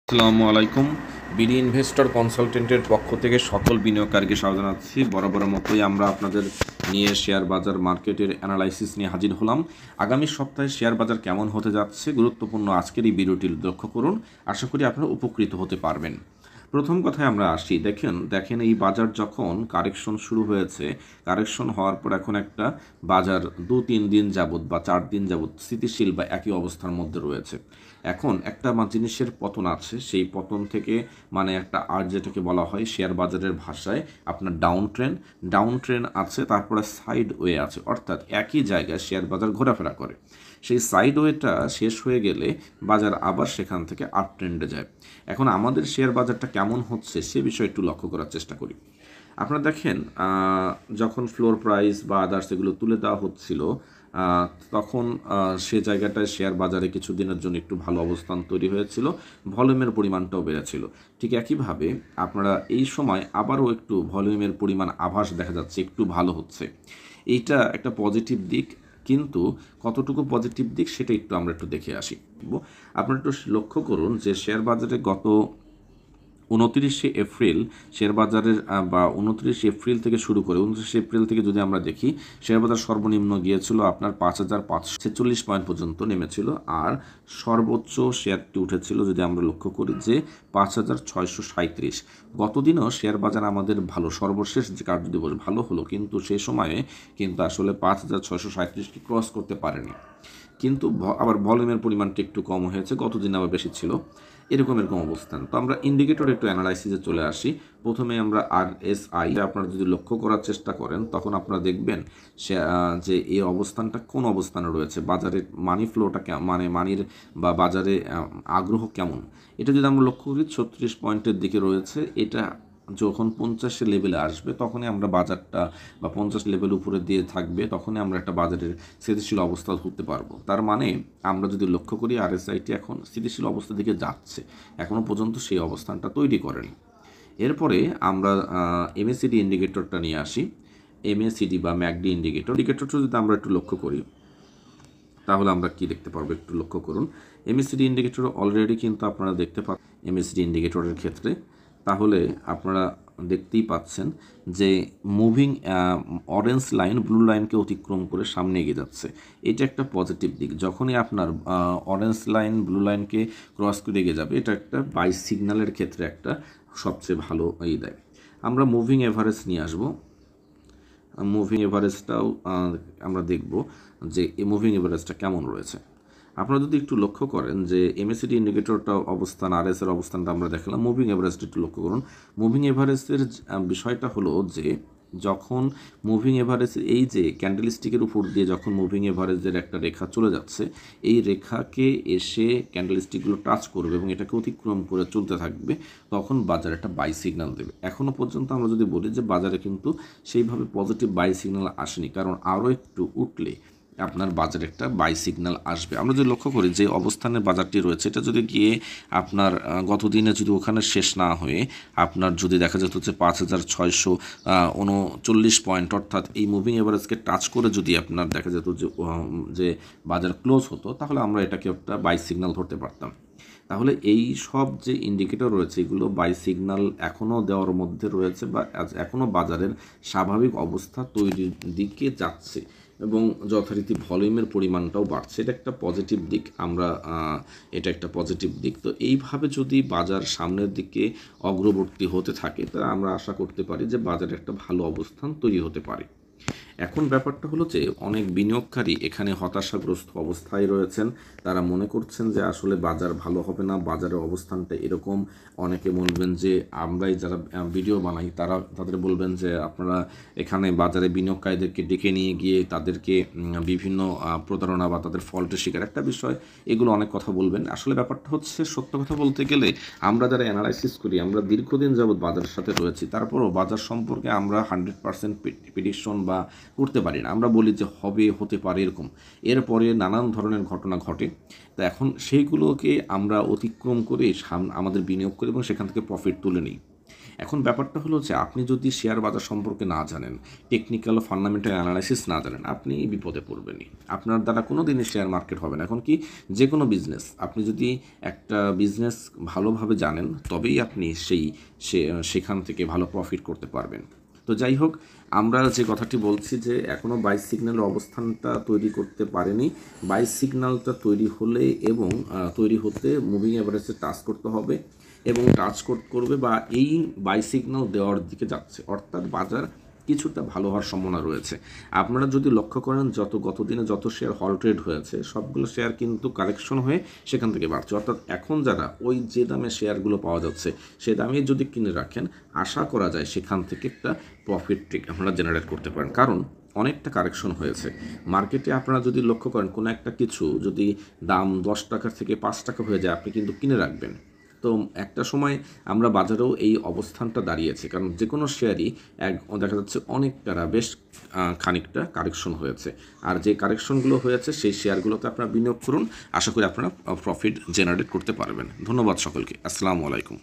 আসসালামু আলাইকুম। BD investor কনসালটেন্টের পক্ষ থেকে সকল বিনিয়োগকারীকে স্বাগত জানাচ্ছি। বরাবরের মতোই আমরা আপনাদের নিয়ে শেয়ার বাজার মার্কেটের অ্যানালাইসিস নিয়ে হাজির হলাম। আগামী সপ্তাহে শেয়ার বাজার কেমন হতে যাচ্ছে গুরুত্বপূর্ণ আজকের এই ভিডিওটি লক্ষ্য করুন। আশা করি আপনারা উপকৃত হতে পারবেন। প্রথম কথায় আমরা আসি, দেখেন এই বাজার যখন কারেকশন শুরু হয়েছে, কারেকশন হওয়ার পর এখন একটা বাজার 2-3 দিন যাবৎ বা 4 দিন যাবৎ স্থিতিশীল বা একই অবস্থার মধ্যে রয়েছে। এখন একটা জিনিসের পতন আছে, সেই পতন থেকে একটা যেটাকে বলা হয় শেয়ার বাজারের ভাষায় আপনার ডাউন ট্রেন আছে, তারপরে সাইড ওয়ে আছে, অর্থাৎ একই জায়গায় শেয়ার বাজার ঘোরাফেরা করে। সেই সাইড ওয়েটা শেষ হয়ে গেলে বাজার আবার সেখান থেকে আপ ট্রেন্ডে যায়। এখন আমাদের শেয়ার বাজারটা কেমন হচ্ছে সে বিষয়ে একটু লক্ষ্য করার চেষ্টা করি। আপনারা দেখেন, যখন ফ্লোর প্রাইস বা আদার্স এগুলো তুলে দেওয়া হচ্ছিল, তখন সে জায়গাটায় শেয়ার বাজারে কিছুদিনের জন্য একটু ভালো অবস্থান তৈরি হয়েছিল, ভলিউমের পরিমাণটাও বেড়েছিল। ঠিক একইভাবে আপনারা এই সময় আবারও একটু ভলিউমের পরিমাণ আভাস দেখা যাচ্ছে, একটু ভালো হচ্ছে। এইটা একটা পজিটিভ দিক, কিন্তু কতটুকু পজিটিভ দিক সেটা আমরা একটু দেখে আসি। আপনারা একটু লক্ষ্য করুন যে শেয়ার বাজারে গত 29শে এপ্রিল শেয়ার বাজারের বা 29 এপ্রিল থেকে শুরু করে 29 এপ্রিল থেকে যদি আমরা দেখি, শেয়ার বাজার সর্বনিম্ন গিয়েছিল আপনার 5,546 পয়েন্ট পর্যন্ত নেমেছিল, আর সর্বোচ্চ শেয়ারটি উঠেছিল যদি আমরা লক্ষ্য করি যে 5,637। গতদিনও শেয়ার বাজার আমাদের ভালো, সর্বশেষ যে কার্যদিবস ভালো হলো, কিন্তু সে সময়ে কিন্তু আসলে 5,637কে ক্রস করতে পারেনি। কিন্তু আবার ভলিউমের পরিমাণটা একটু কম হয়েছে, গতদিন আবার বেশি ছিল। এরকম অবস্থান। তো আমরা ইন্ডিকেটর একটু অ্যানালাইসিসে চলে আসি। প্রথমে আমরা RSI আপনারা যদি লক্ষ্য করার চেষ্টা করেন, তখন আপনারা দেখবেন যে এই অবস্থানটা কোন অবস্থানে রয়েছে, বাজারের মানি ফ্লোটা মানির বা বাজারে আগ্রহ কেমন। এটা যদি আমরা লক্ষ্য করি 36 পয়েন্টের দিকে রয়েছে। এটা যখন 50 লেভেলে আসবে তখনই আমরা বাজারটা, বা 50 লেভেল উপরে দিয়ে থাকবে তখনই আমরা একটা বাজারের স্থিতিশীল অবস্থা ধরতে পারবো। তার মানে আমরা যদি লক্ষ্য করি RSIটি এখন স্থিতিশীল অবস্থার দিকে যাচ্ছে, এখনও পর্যন্ত সেই অবস্থানটা তৈরি করেনি। এরপরে আমরা MACD ইন্ডিকেটরটা নিয়ে আসি। MACD বা ম্যাকডি ইন্ডিকেটরটা যদি আমরা একটু লক্ষ্য করি, তাহলে আমরা কি দেখতে পারবো একটু লক্ষ্য করুন। MACD ইন্ডিকেটর অলরেডি কিন্তু আপনারা দেখতে পাচ্ছেন MACD ইন্ডিকেটরের ক্ষেত্রে, তাহলে আপনারা দেখতেই পাচ্ছেন যে মুভিং অরেঞ্জ লাইন ব্লু লাইনকে অতিক্রম করে সামনে এগিয়ে যাচ্ছে। এটা একটা পজিটিভ দিক। যখনই আপনার অরেঞ্জ লাইন ব্লু লাইনকে ক্রস করে এগিয়ে যাবে, এটা একটা বাই সিগন্যালের ক্ষেত্রে একটা সবচেয়ে ভালো দেয়। আমরা মুভিং এভারেজ নিয়ে আসবো। মুভিং এভারেজটাও আমরা দেখব যে এই মুভিং এভারেজটা কেমন রয়েছে। আপনারা যদি একটু লক্ষ্য করেন যে MACD ইন্ডিকেটরটা অবস্থান, RSIর অবস্থানটা আমরা দেখালাম, মুভিং এভারেজটা একটু লক্ষ্য করুন। মুভিং এভারেজের বিষয়টা হলো যে যখন মুভিং এভারেজ এই যে ক্যান্ডেলস্টিকের উপর দিয়ে যখন মুভিং এভারেজের একটা রেখা চলে যাচ্ছে, এই রেখাকে এসে ক্যান্ডেলস্টিকগুলো টাচ করবে এবং এটাকে অতিক্রম করে চলতে থাকবে, তখন বাজারে একটা বাই সিগন্যাল দেবে। এখনও পর্যন্ত আমরা যদি বলি যে বাজারে কিন্তু সেইভাবে পজিটিভ বাই সিগন্যাল আসেনি, কারণ আরও একটু উঠলে আপনার বাজারে একটা বাই সিগন্যাল আসবে। আমরা যদি লক্ষ্য করি যে অবস্থানের বাজারটি রয়েছে, এটা যদি গিয়ে আপনার গত দিনে যদি ওখানে শেষ না হয়ে আপনার যদি দেখা যেত যে 5,639 পয়েন্ট, অর্থাৎ এই মুভিং এভারেজকে টাচ করে যদি আপনার দেখা যেত যে বাজার ক্লোজ হতো, তাহলে আমরা এটাকে একটা বাই সিগন্যাল ধরতে পারতাম। তাহলে এই সব যে ইন্ডিকেটর রয়েছে এগুলো বাই সিগন্যাল এখনও দেওয়ার মধ্যে রয়েছে, বা এখনও বাজারের স্বাভাবিক অবস্থা তৈরির দিকে যাচ্ছে এবং যথারীতি ভলিউমের পরিমাণটাও বাড়ছে। এটা একটা পজিটিভ দিক। এটা একটা পজিটিভ দিক। তো এইভাবে যদি বাজার সামনের দিকে অগ্রবর্তী হতে থাকে, তাহলে আমরা আশা করতে পারি যে বাজারে একটা ভালো অবস্থান তৈরি হতে পারে। এখন ব্যাপারটা হলো যে অনেক বিনিয়োগকারী এখানে হতাশাগ্রস্ত অবস্থায় রয়েছেন। তারা মনে করছেন যে আসলে বাজার ভালো হবে না, বাজারের অবস্থানটা এরকম। অনেকে বলবেন যে আমরাই যারা ভিডিও বানাই তাদের বলবেন যে আপনারা এখানে বাজারে বিনিয়োগকারীদেরকে ডেকে নিয়ে গিয়ে তাদেরকে বিভিন্ন প্রতারণা বা তাদের ফল্টের শিকার একটা বিষয়, এগুলো অনেক কথা বলবেন। আসলে ব্যাপারটা হচ্ছে, সত্য কথা বলতে গেলে আমরা যারা অ্যানালাইসিস করি, আমরা দীর্ঘদিন যাবৎ বাজারের সাথে রয়েছি, তারপরও বাজার সম্পর্কে আমরা 100% প্রেডিকশন বা করতে পারি না। আমরা বলি যে হবে, হতে পারে, এরকম। এরপরে নানান ধরনের ঘটনা ঘটে। তো এখন সেইগুলোকে আমরা অতিক্রম করে আমাদের বিনিয়োগ করি এবং সেখান থেকে প্রফিট তুলে নিই। এখন ব্যাপারটা হলো যে আপনি যদি শেয়ার বাজার সম্পর্কে না জানেন, টেকনিক্যাল ফান্ডামেন্টাল অ্যানালাইসিস না জানেন, আপনি বিপদে পড়বেনই। আপনার দ্বারা কোনো দিনই শেয়ার মার্কেট হবে না। এখন কি, যে কোনো বিজনেস, আপনি যদি একটা বিজনেস ভালোভাবে জানেন তবেই আপনি সেখান থেকে ভালো প্রফিট করতে পারবেন। তো যাই হোক, আমরা যে কথাটি বলছি যে এখনও বাই সিগন্যালের অবস্থানটা তৈরি করতে পারেনি। বাই সিগন্যালটা তৈরি হলে এবং তৈরি হতে মুভিং অ্যাভারেজে টাচ করতে হবে এবং টাচ করবে বা এই বাই সিগন্যাল দেওয়ার দিকে যাচ্ছে, অর্থাৎ বাজার কিছুটা ভালো হওয়ার সম্ভাবনা রয়েছে। আপনারা যদি লক্ষ্য করেন গত দিনে যত শেয়ার হল ট্রেড হয়েছে সবগুলো শেয়ার কিন্তু কারেকশন হয়ে সেখান থেকে বাড়ছে, অর্থাৎ এখন যারা ওই যে দামে শেয়ারগুলো পাওয়া যাচ্ছে সে দামে যদি কিনে রাখেন, আশা করা যায় সেখান থেকে একটা প্রফিট আপনারা জেনারেট করতে পারেন। কারণ অনেকটা কারেকশন হয়েছে মার্কেটে। আপনারা যদি লক্ষ্য করেন কোনো একটা কিছু যদি দাম 10 টাকা থেকে 5 টাকা হয়ে যায়, আপনি কিন্তু কিনে রাখবেন। তো একটা সময় আমরা বাজারেও এই অবস্থানটা দাঁড়িয়েছে, কারণ যে কোনো শেয়ারই দেখা যাচ্ছে অনেকটা বেশ খানিকটা কারেকশন হয়েছে। আর যে কারেকশনগুলো হয়েছে সেই শেয়ারগুলোতে আপনারা বিনিয়োগ করুন, আশা করি আপনারা প্রফিট জেনারেট করতে পারবেন। ধন্যবাদ সকলকে। আসসালামু আলাইকুম।